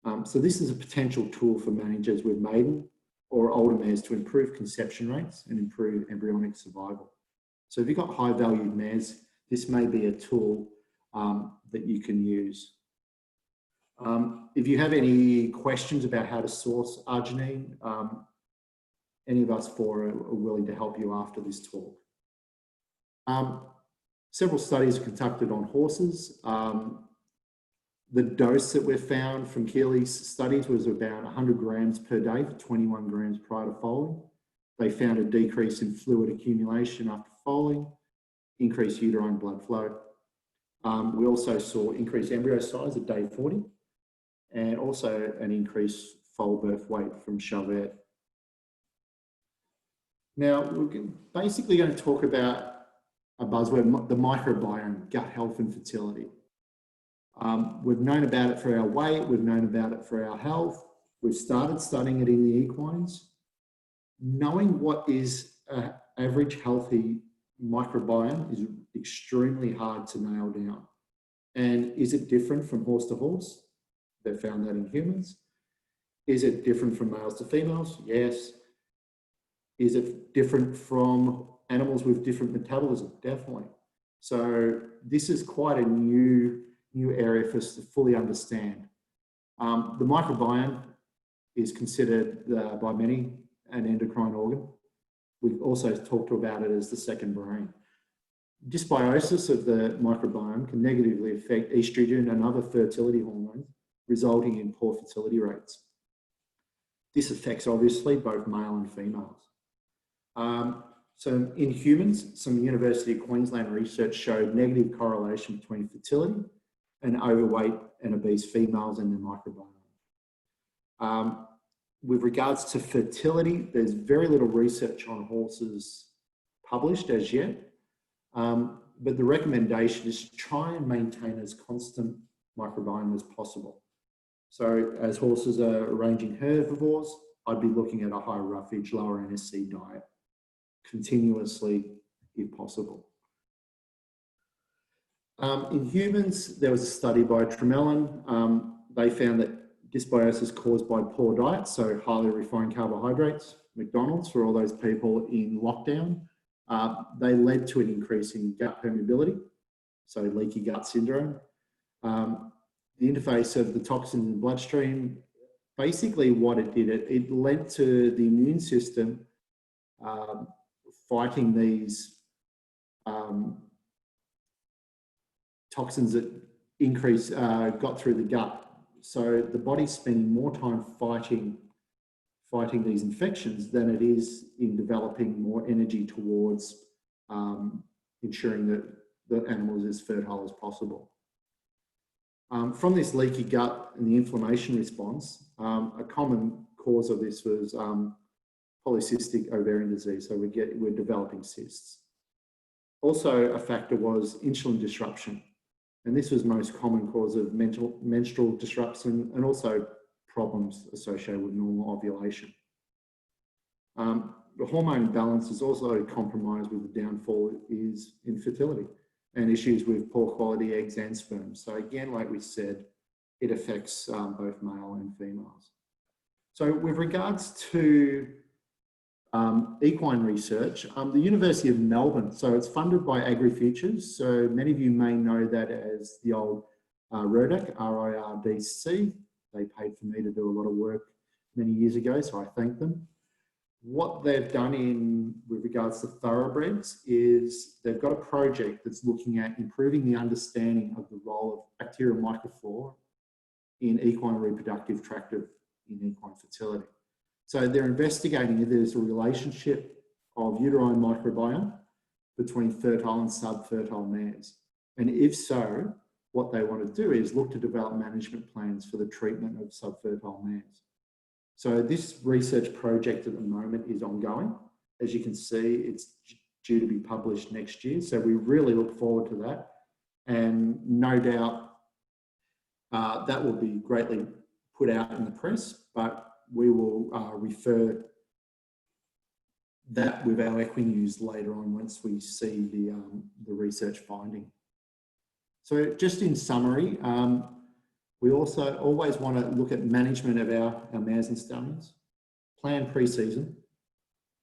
[SPEAKER 2] rate. So this is a potential tool for managers with maiden or older mares to improve conception rates and improve embryonic survival. So if you've got high valued mares, this may be a tool that you can use. If you have any questions about how to source arginine, any of us four are willing to help you after this talk. Several studies are conducted on horses. The dose that we've found from Keely's studies was about 100 grams per day for 21 grams prior to foaling. They found a decrease in fluid accumulation after foaling. increased uterine blood flow. We also saw increased embryo size at day 40 and also an increased foal birth weight from Chauvet. Now, we're basically going to talk about a buzzword, the microbiome, gut health and fertility. We've known about it for our weight, we've known about it for our health, we've started studying it in the equines. Knowing what is an average healthy microbiome is extremely hard to nail down. And is it different from horse to horse? They've found that in humans. Is it different from males to females? Yes. Is it different from animals with different metabolism? Definitely. So this is quite a new area for us to fully understand. The microbiome is considered by many an endocrine organ. We've also talked about it as the second brain. Dysbiosis of the microbiome can negatively affect estrogen and other fertility hormones, resulting in poor fertility rates. This affects obviously both male and females. So in humans, some University of Queensland research showed negative correlation between fertility and overweight and obese females and their microbiome. With regards to fertility, there's very little research on horses published as yet, but the recommendation is to try and maintain as constant microbiome as possible. So as horses are ranging herbivores, I'd be looking at a high roughage, lower NSC diet continuously if possible. In humans, there was a study by Tremelin. They found that dysbiosis caused by poor diet, so highly refined carbohydrates, McDonald's for all those people in lockdown, they led to an increase in gut permeability, so leaky gut syndrome. The interface of the toxins in the bloodstream, basically what it did, it led to the immune system fighting these toxins that got through the gut. So the body's spending more time fighting these infections than it is in developing more energy towards ensuring that the animal is as fertile as possible. From this leaky gut and the inflammation response, a common cause of this was polycystic ovarian disease. So we're developing cysts. Also, a factor was insulin disruption. And this was most common cause of menstrual disruption and also problems associated with normal ovulation. The hormone balance is also compromised with the downfall is infertility and issues with poor quality eggs and sperm. So again, like we said, it affects both male and females. So with regards to equine research, the University of Melbourne, so it's funded by AgriFutures. So many of you may know that as the old RIRDC, RIRDC. They paid for me to do a lot of work many years ago, so I thank them. What they've done with regards to thoroughbreds is they've got a project that's looking at improving the understanding of the role of bacterial microflora in equine reproductive tract in equine fertility. So they're investigating if there's a relationship of uterine microbiome between fertile and subfertile mares. And if so, what they want to do is look to develop management plans for the treatment of subfertile mares. So this research project at the moment is ongoing. As you can see, it's due to be published next year. So we really look forward to that. And no doubt that will be greatly put out in the press, but we will refer that with our Equinews later on once we see the research finding. So just in summary, we also always want to look at management of our mares and stallions, plan pre-season,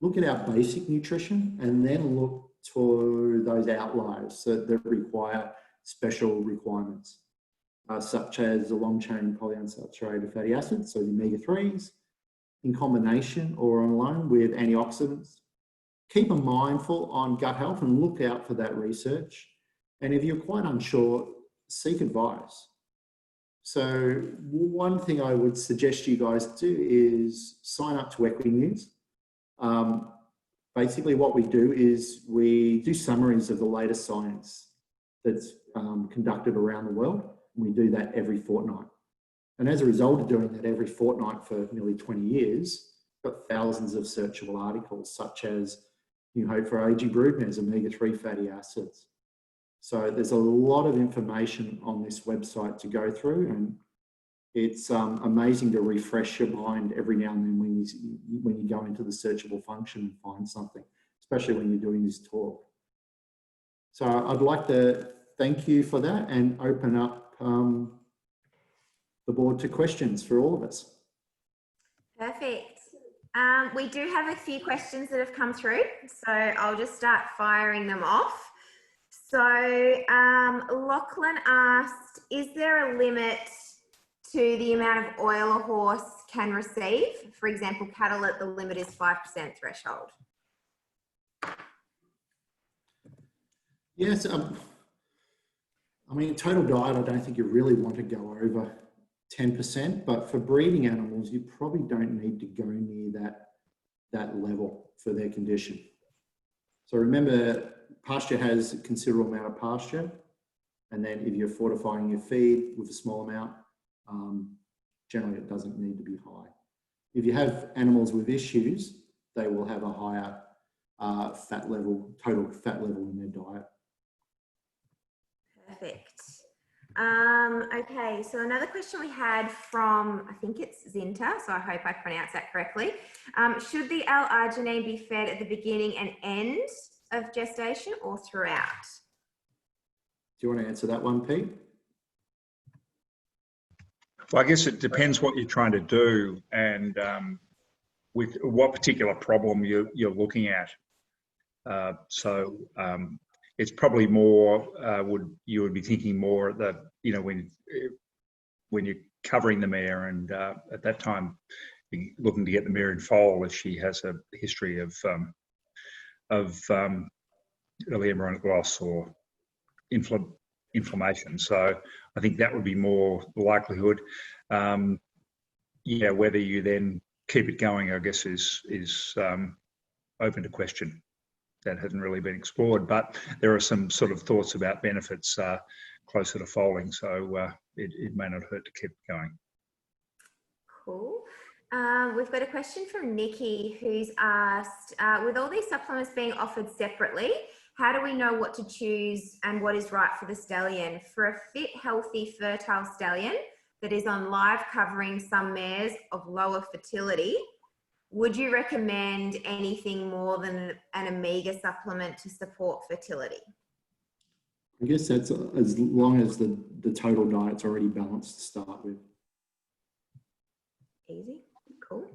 [SPEAKER 2] look at our basic nutrition, and then look to those outliers that require special requirements, such as the long-chain polyunsaturated fatty acids, so the omega-3s, in combination or alone with antioxidants. Keep a mindful on gut health and look out for that research. And if you're quite unsure, seek advice. So one thing I would suggest you guys do is sign up to Equinews. basically what we do is we do summaries of the latest science that's conducted around the world. And we do that every fortnight. And as a result of doing that every fortnight for nearly 20 years, we've got thousands of searchable articles, such as New Hope for Aging Broodmares, omega-3 fatty acids. So there's a lot of information on this website to go through, and it's amazing to refresh your mind every now and then when you go into the searchable function and find something, especially when you're doing this talk. So I'd like to thank you for that and open up the board to questions for all of us.
[SPEAKER 1] Perfect. We do have a few questions that have come through, so I'll just start firing them off. So Lachlan asked, is there a limit to the amount of oil a horse can receive? For example, cattle, the limit is 5% threshold.
[SPEAKER 2] Yes, I mean, total diet, I don't think you really want to go over 10%, but for breeding animals, you probably don't need to go near that level for their condition. So remember, pasture has a considerable amount of pasture, and then if you're fortifying your feed with a small amount, generally it doesn't need to be high. If you have animals with issues, they will have a higher fat level, total fat level in their diet.
[SPEAKER 1] Perfect. Okay, so another question we had from, I think it's Zinta, so I hope I pronounced that correctly. Should the L-arginine be fed at the beginning and end of gestation or throughout?
[SPEAKER 2] Do you want to answer that one, Pete?
[SPEAKER 3] Well, I guess it depends what you're trying to do and with what particular problem you're looking at. It's probably more, you would be thinking more that, you know, when you're covering the mare and at that time, looking to get the mare in foal if she has a history of early embryonic loss or inflammation. So I think that would be more the likelihood. Yeah, whether you then keep it going, I guess, is open to question. That hasn't really been explored, but there are some sort of thoughts about benefits closer to foaling, so it may not hurt to keep going.
[SPEAKER 1] Cool. We've got a question from Nikki who's asked, with all these supplements being offered separately, how do we know what to choose and what is right for the stallion? For a fit, healthy, fertile stallion that is on live covering some mares of lower fertility, would you recommend anything more than an omega supplement to support fertility?
[SPEAKER 2] I guess that's as long as the total diet's already balanced to start with.
[SPEAKER 1] Easy, cool.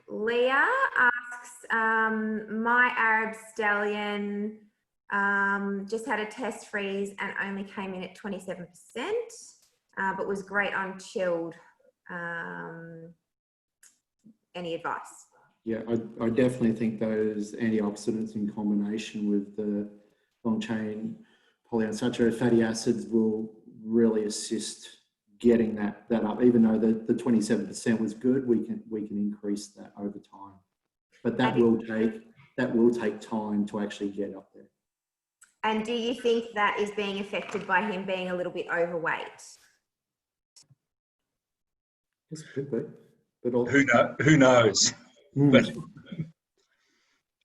[SPEAKER 1] Leah asks, my Arab stallion just had a test freeze and only came in at 27%, but was great on chilled. Any advice?
[SPEAKER 2] Yeah, I definitely think those antioxidants in combination with the long-chain polyunsaturated fatty acids will really assist getting that up. Even though the 27% was good, we can increase that over time. But that will take time to actually get up there.
[SPEAKER 1] And do you think that is being affected by him being a little bit overweight?
[SPEAKER 2] Yes, could be. But
[SPEAKER 3] Who knows? But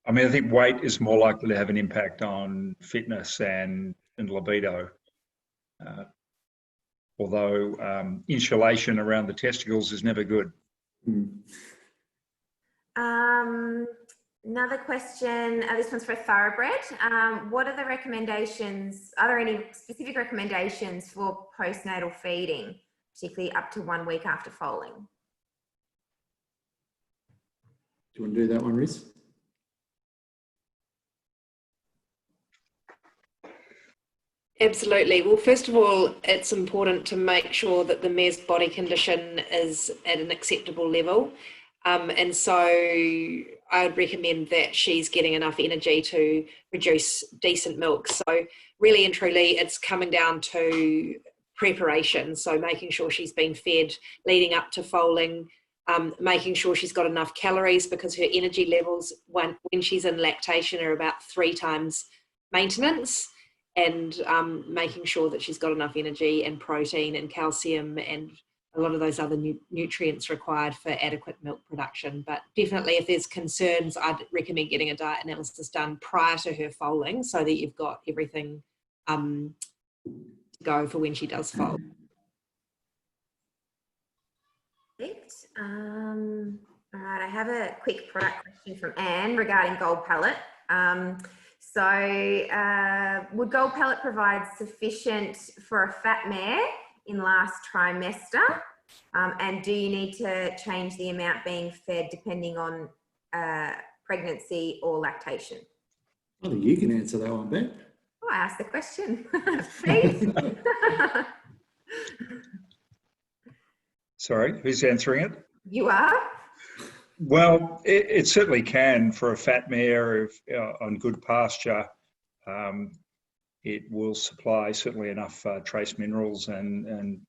[SPEAKER 3] I mean, I think weight is more likely to have an impact on fitness and libido. Although insulation around the testicles is never good.
[SPEAKER 1] Another question, this one's for thoroughbred. What are the recommendations? Are there any specific recommendations for postnatal feeding, particularly up to 1 week after foaling?
[SPEAKER 2] Do you want to do that one, Riz?
[SPEAKER 4] Absolutely. Well, first of all, it's important to make sure that the mare's body condition is at an acceptable level. And so I would recommend that she's getting enough energy to produce decent milk. So really and truly, it's coming down to preparation. So making sure she's been fed leading up to foaling, making sure she's got enough calories, because her energy levels when she's in lactation are about 3 times maintenance, and making sure that she's got enough energy and protein and calcium and a lot of those other nutrients required for adequate milk production. But definitely, if there's concerns, I'd recommend getting a diet analysis done prior to her foaling, so that you've got everything to go for when she does foal.
[SPEAKER 1] Perfect. All right, I have a quick product question from Anne regarding Gold Pellet. Would Gold Pellet provide sufficient for a fat mare in last trimester? And do you need to change the amount being fed depending on pregnancy or lactation?
[SPEAKER 2] I think you can answer that one, Beck.
[SPEAKER 1] Oh, I asked the question. Please.
[SPEAKER 3] Sorry, who's answering it?
[SPEAKER 1] You are?
[SPEAKER 3] Well, it certainly can for a fat mare if, on good pasture. It will supply certainly enough trace minerals and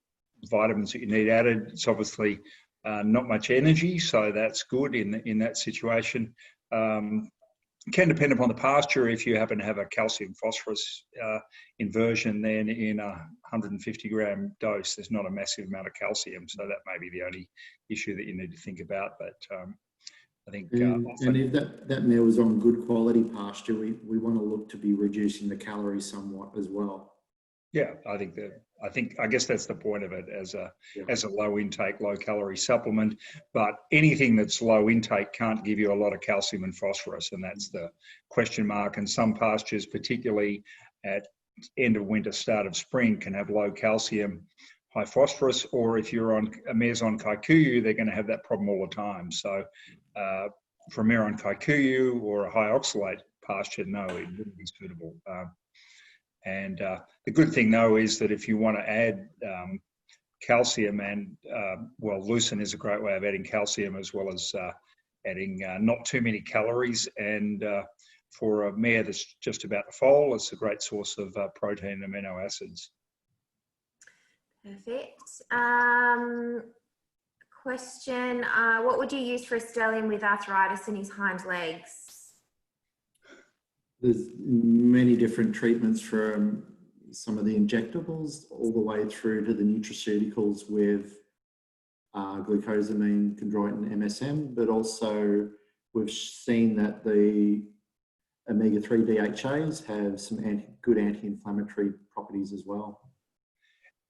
[SPEAKER 3] vitamins that you need added. It's obviously not much energy, so that's good in that situation. It can depend upon the pasture. If you happen to have a calcium phosphorus inversion, then in a 150 gram dose, there's not a massive amount of calcium. So that may be the only issue that you need to think about. But I think
[SPEAKER 2] and if that mare was on good quality pasture, we want to look to be reducing the calories somewhat as well.
[SPEAKER 3] Yeah, I guess that's the point of it as a low intake, low calorie supplement. But anything that's low intake can't give you a lot of calcium and phosphorus, and that's the question mark. And some pastures, particularly at end of winter, start of spring, can have low calcium, high phosphorus. Or if you're on a mare's on kikuyu, they're going to have that problem all the time. So for a mare on kikuyu or a high oxalate pasture, no, it wouldn't be suitable. And the good thing, though, is that if you want to add calcium and, lucin is a great way of adding calcium as well as adding not too many calories. And for a mare that's just about to foal, it's a great source of protein and amino acids.
[SPEAKER 1] Perfect. Question, what would you use for a stallion with arthritis in his hind legs?
[SPEAKER 2] There's many different treatments from some of the injectables all the way through to the nutraceuticals with glucosamine, chondroitin, MSM, but also we've seen that the omega-3 DHAs have some good anti-inflammatory properties as well.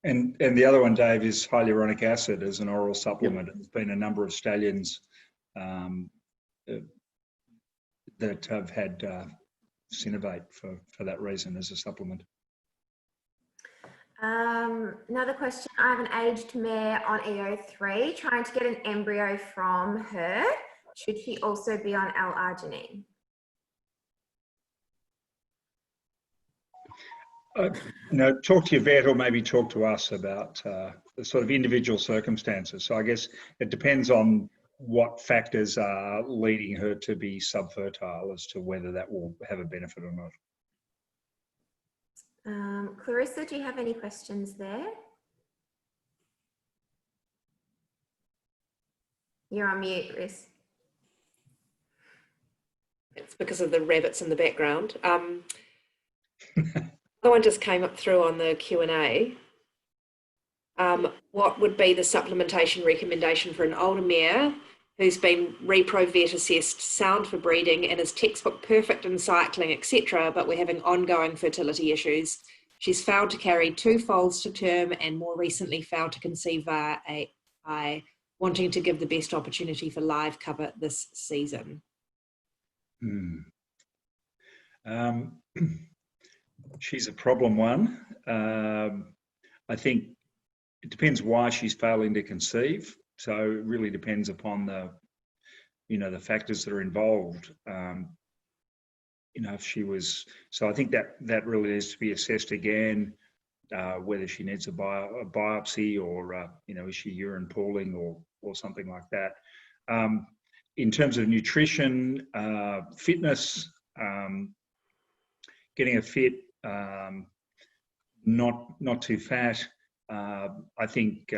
[SPEAKER 3] And the other one, Dave, is hyaluronic acid as an oral supplement.
[SPEAKER 2] Yep.
[SPEAKER 3] There's been a number of stallions that have had Synovate for that reason as a supplement.
[SPEAKER 1] Another question. I have an aged mare on EO3 trying to get an embryo from her. Should she also be on L-arginine?
[SPEAKER 3] Talk to your vet or maybe talk to us about the sort of individual circumstances. So I guess it depends on what factors are leading her to be subfertile as to whether that will have a benefit or not.
[SPEAKER 1] Clarissa, do you have any questions there? You're on mute, Chris.
[SPEAKER 4] It's because of the rabbits in the background. The one just came up through on the Q&A. What would be the supplementation recommendation for an older mare who's been repro-vet assessed, sound for breeding, and is textbook perfect in cycling, etc., but we're having ongoing fertility issues? She's failed to carry 2 foals to term and more recently failed to conceive via AI, wanting to give the best opportunity for live cover this season.
[SPEAKER 3] She's a problem one. I think it depends why she's failing to conceive. So it really depends upon the factors that are involved. If she was, so I think that really needs to be assessed again, whether she needs a biopsy or, is she urine pooling or something like that. In terms of nutrition, fitness, getting her fit, not too fat. I think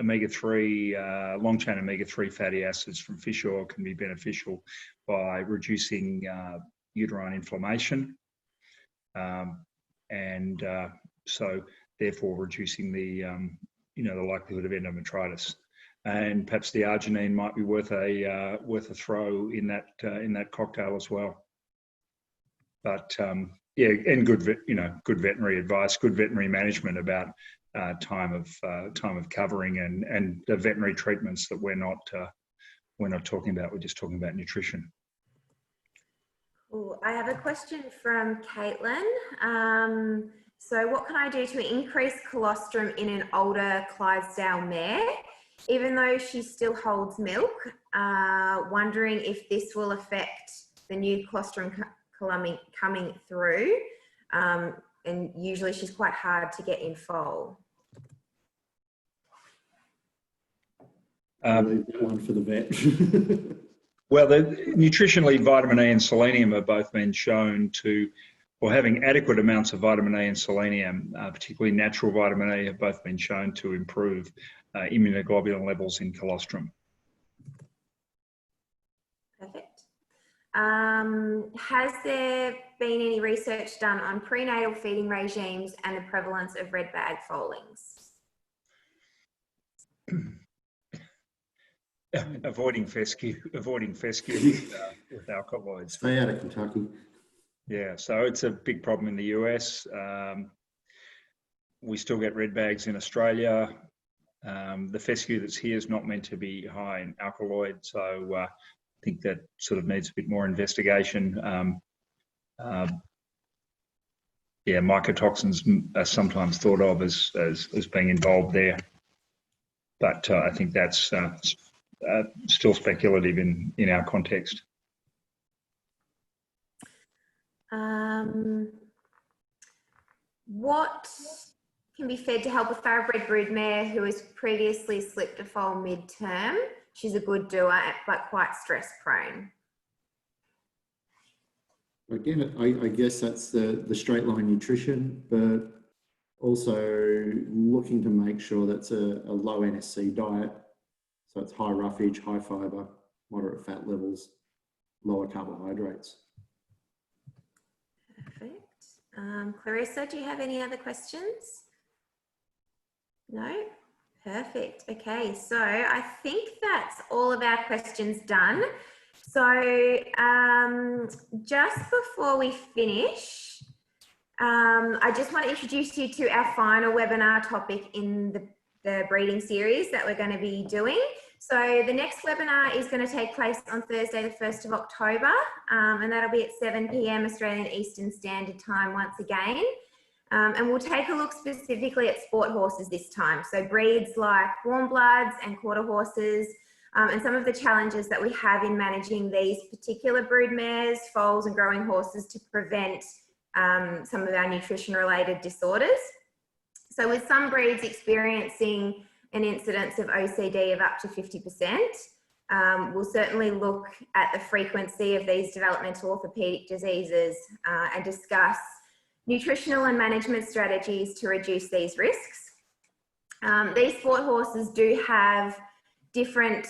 [SPEAKER 3] omega-3, long-chain omega-3 fatty acids from fish oil can be beneficial by reducing uterine inflammation, and so therefore reducing the the likelihood of endometritis. And perhaps the arginine might be worth a throw in that cocktail as well. But yeah, and good veterinary advice, good veterinary management about time of covering and the veterinary treatments that we're not talking about. We're just talking about nutrition.
[SPEAKER 1] Cool. I have a question from Caitlin. So what can I do to increase colostrum in an older Clydesdale mare? Even though she still holds milk, wondering if this will affect the new colostrum coming through. And usually she's quite hard to get in foal.
[SPEAKER 2] I'll leave that one for the vet.
[SPEAKER 3] Well, nutritionally, vitamin E and selenium have both been shown to, or having adequate amounts of vitamin E and selenium, particularly natural vitamin E, have both been shown to improve immunoglobulin levels in colostrum.
[SPEAKER 1] Perfect. Has there been any research done on prenatal feeding regimes and the prevalence of red bag foalings?
[SPEAKER 3] Avoiding fescue with alkaloids.
[SPEAKER 2] Stay out of Kentucky.
[SPEAKER 3] Yeah, so it's a big problem in the US. We still get red bags in Australia. The fescue that's here is not meant to be high in alkaloid, so I think that sort of needs a bit more investigation. Yeah, mycotoxins are sometimes thought of as being involved there, but I think that's still speculative in our context.
[SPEAKER 1] What can be fed to help a thoroughbred broodmare who has previously slipped a foal mid-term? She's a good doer, but quite stress prone.
[SPEAKER 2] Again, I guess that's the straight line nutrition, but also looking to make sure that's a low NSC diet. So it's high roughage, high fibre, moderate fat levels, lower carbohydrates.
[SPEAKER 1] Perfect. Clarissa, do you have any other questions? No? Perfect. Okay, so I think that's all of our questions done. So just before we finish, I just want to introduce you to our final webinar topic in the breeding series that we're going to be doing. So the next webinar is going to take place on Thursday, the 1st of October, and that'll be at 7 p.m. Australian Eastern Standard Time once again. And we'll take a look specifically at sport horses this time. So breeds like warm bloods and quarter horses, and some of the challenges that we have in managing these particular brood mares, foals and growing horses to prevent some of our nutrition related disorders. So with some breeds experiencing an incidence of OCD of up to 50%, we'll certainly look at the frequency of these developmental orthopedic diseases and discuss nutritional and management strategies to reduce these risks. These sport horses do have different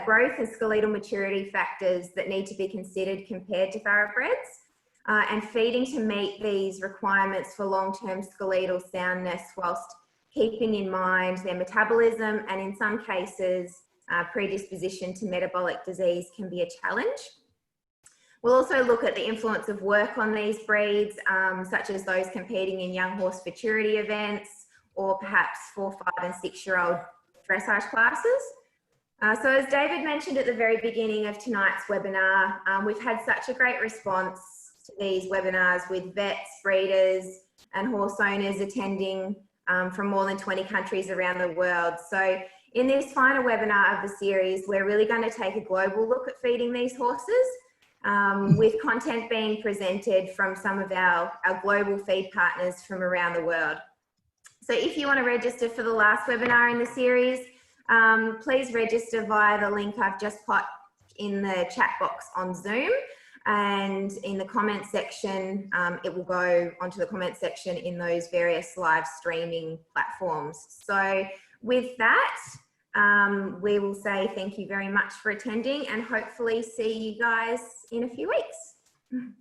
[SPEAKER 1] growth and skeletal maturity factors that need to be considered compared to thoroughbreds, and feeding to meet these requirements for long-term skeletal soundness whilst keeping in mind their metabolism and in some cases predisposition to metabolic disease can be a challenge. We'll also look at the influence of work on these breeds, such as those competing in young horse futurity events or perhaps 4, 5 and 6-year-old dressage classes. So as David mentioned at the very beginning of tonight's webinar, we've had such a great response to these webinars with vets, breeders and horse owners attending from more than 20 countries around the world. So in this final webinar of the series, we're really going to take a global look at feeding these horses, with content being presented from some of our global feed partners from around the world. So if you want to register for the last webinar in the series, please register via the link I've just put in the chat box on Zoom, and in the comment section, it will go onto the comment section in those various live streaming platforms. So with that, we will say thank you very much for attending and hopefully see you guys in a few weeks.